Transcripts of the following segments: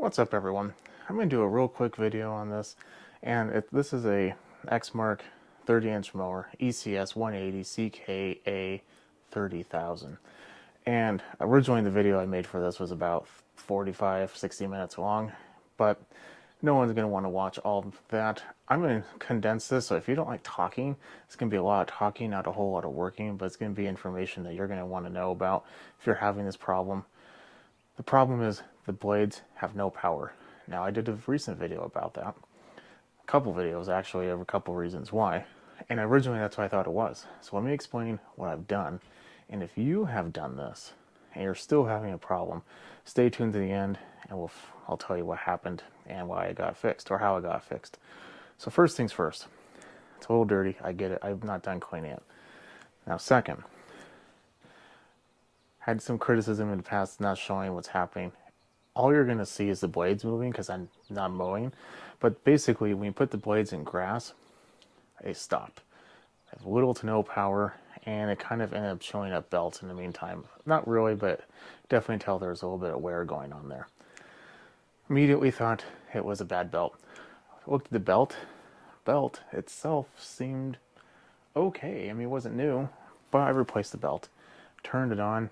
What's up, everyone? I'm going to do a real quick video on this, and this is a Exmark 30-inch mower, ECS 180 CKA 30,000. And originally the video I made for this was about 45-60 minutes long, but no one's going to want to watch all of that. I'm going to condense this, so if you don't like talking, it's going to be a lot of talking, not a whole lot of working, but it's going to be information that you're going to want to know about if you're having this problem. The problem is the blades have no power. Now, I did a recent video about that. A couple videos, actually, of a couple reasons why. And originally, that's what I thought it was. So let me explain what I've done. And if you have done this, and you're still having a problem, stay tuned to the end, and I'll tell you what happened and why it got fixed, or how it got fixed. So first things first. It's a little dirty, I get it. I'm not done cleaning it. Now, second, had some criticism in the past not showing what's happening. All you're going to see is the blades moving because I'm not mowing. But basically, when you put the blades in grass, they stop. They have little to no power, and it kind of ended up showing up belts in the meantime. Not really, but definitely tell there's a little bit of wear going on there. Immediately thought it was a bad belt. Looked at the belt. Belt itself seemed okay. I mean, it wasn't new, but I replaced the belt. Turned it on.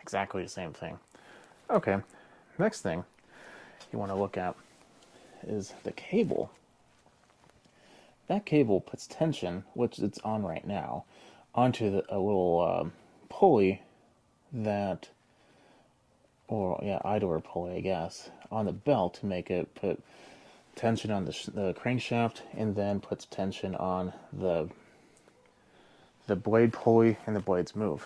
Exactly the same thing. Okay, next thing you want to look at is the cable. That cable puts tension, which it's on right now, onto a little pulley that, or yeah, idler pulley, I guess, on the belt to make it put tension on the crankshaft, and then puts tension on the blade pulley, and the blades move.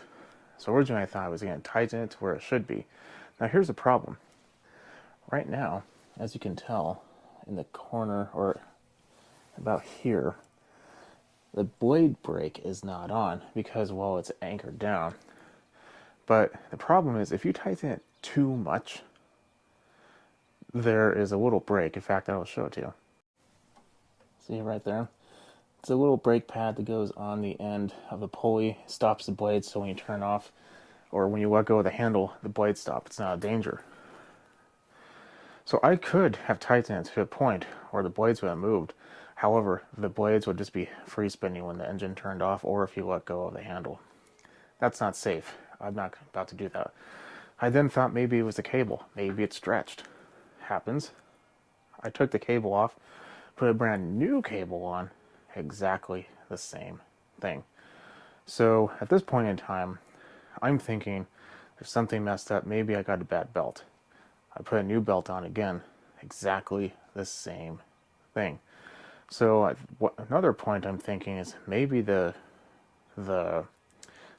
So originally I thought I was going to tighten it to where it should be. Now here's the problem. Right now, as you can tell, in the corner, or about here, the blade brake is not on because, well, it's anchored down. But the problem is, if you tighten it too much, there is a little brake. In fact, I'll show it to you. See right there? It's a little brake pad that goes on the end of the pulley, stops the blade, so when you turn off, or when you let go of the handle, the blade stops. It's not a danger. So I could have tightened it to a point where the blades would have moved. However, the blades would just be free spinning when the engine turned off, or if you let go of the handle. That's not safe. I'm not about to do that. I then thought maybe it was the cable. Maybe it stretched. Happens. I took the cable off, put a brand new cable on, exactly the same thing. So at this point in time, I'm thinking there's something messed up. Maybe I got a bad belt. I put a new belt on again, exactly the same thing. So another point I'm thinking is maybe the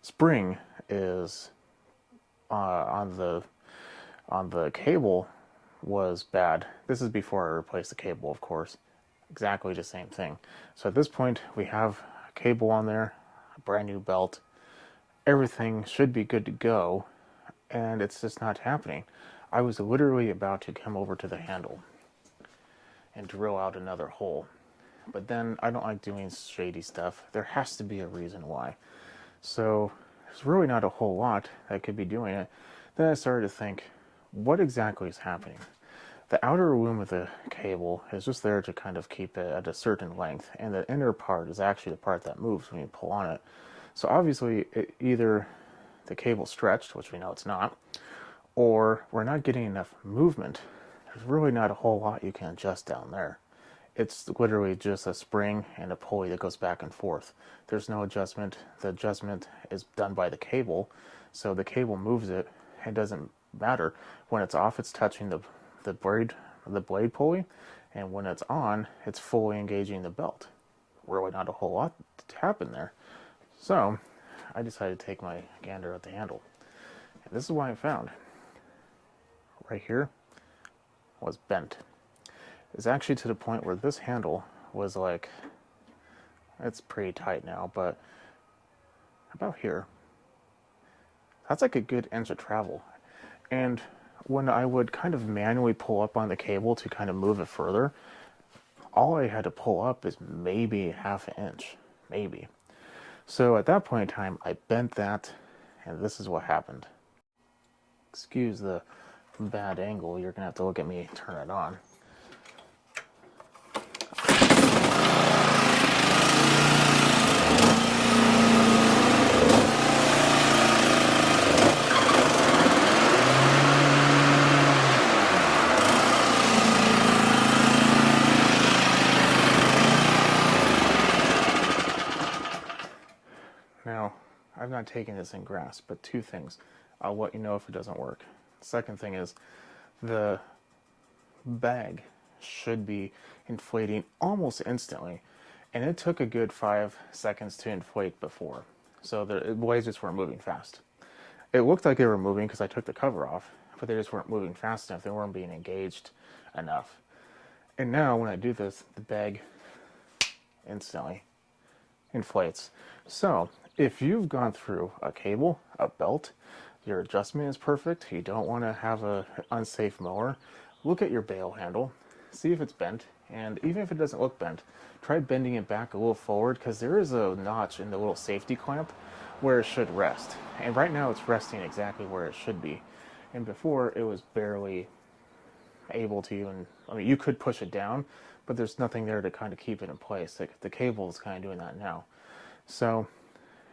spring is on the cable was bad. This is before I replaced the cable, of course. Exactly the same thing. So at this point, we have a cable on there, a brand new belt. Everything should be good to go, and it's just not happening. I was literally about to come over to the handle and drill out another hole. But then I don't like doing shady stuff. There has to be a reason why. So there's really not a whole lot that could be doing it. Then I started to think, what exactly is happening? The outer loom of the cable is just there to kind of keep it at a certain length, and the inner part is actually the part that moves when you pull on it. So obviously, either the cable stretched, which we know it's not, or we're not getting enough movement. There's really not a whole lot you can adjust down there. It's literally just a spring and a pulley that goes back and forth. There's no adjustment. The adjustment is done by the cable, so the cable moves it. It doesn't matter. When it's off, it's touching the blade pulley, and when it's on, it's fully engaging the belt. Really not a whole lot to happen there. So I decided to take my gander at the handle. And this is what I found. Right here was bent. It's actually to the point where this handle was like, it's pretty tight now, but about here. That's like a good inch of travel. And when I would kind of manually pull up on the cable to kind of move it further, all I had to pull up is maybe half an inch, maybe. So at that point in time, I bent that, and this is what happened. Excuse the bad angle, you're gonna have to look at me turn it on. Now, I've not taken this in grasp, but two things. I'll let you know if it doesn't work. Second thing is the bag should be inflating almost instantly, and it took a good 5 seconds to inflate before. So the blades just weren't moving fast. It looked like they were moving because I took the cover off, but they just weren't moving fast enough. They weren't being engaged enough. And now when I do this, the bag instantly inflates. So if you've gone through a cable, a belt, your adjustment is perfect, you don't want to have an unsafe mower, look at your bail handle, see if it's bent, and even if it doesn't look bent, try bending it back a little forward, because there is a notch in the little safety clamp where it should rest. And right now it's resting exactly where it should be. And before it was barely able to even, I mean, you could push it down, but there's nothing there to kind of keep it in place. Like, the cable is kind of doing that now. So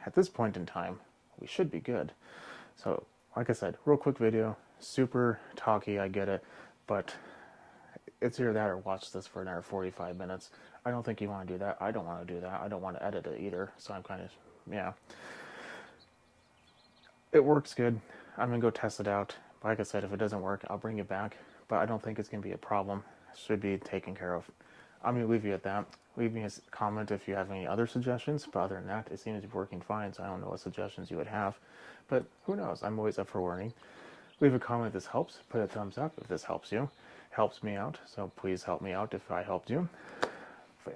at this point in time, we should be good. So like I said, real quick video, super talky, I get it, but it's either that or watch this for another 45 minutes. I don't think you want to do that. I don't want to do that. I don't want to edit it either. So I'm kind of, yeah. It works good. I'm going to go test it out. Like I said, if it doesn't work, I'll bring it back. But I don't think it's going to be a problem. It should be taken care of. I'm going to leave you at that. Leave me a comment if you have any other suggestions. But other than that, it seems to be working fine. So I don't know what suggestions you would have. But who knows? I'm always up for learning. Leave a comment if this helps. Put a thumbs up if this helps you. Helps me out. So please help me out if I helped you.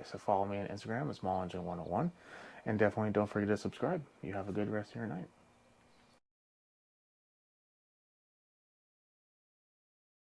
So follow me on Instagram. It's SmallEngine101. And definitely don't forget to subscribe. You have a good rest of your night.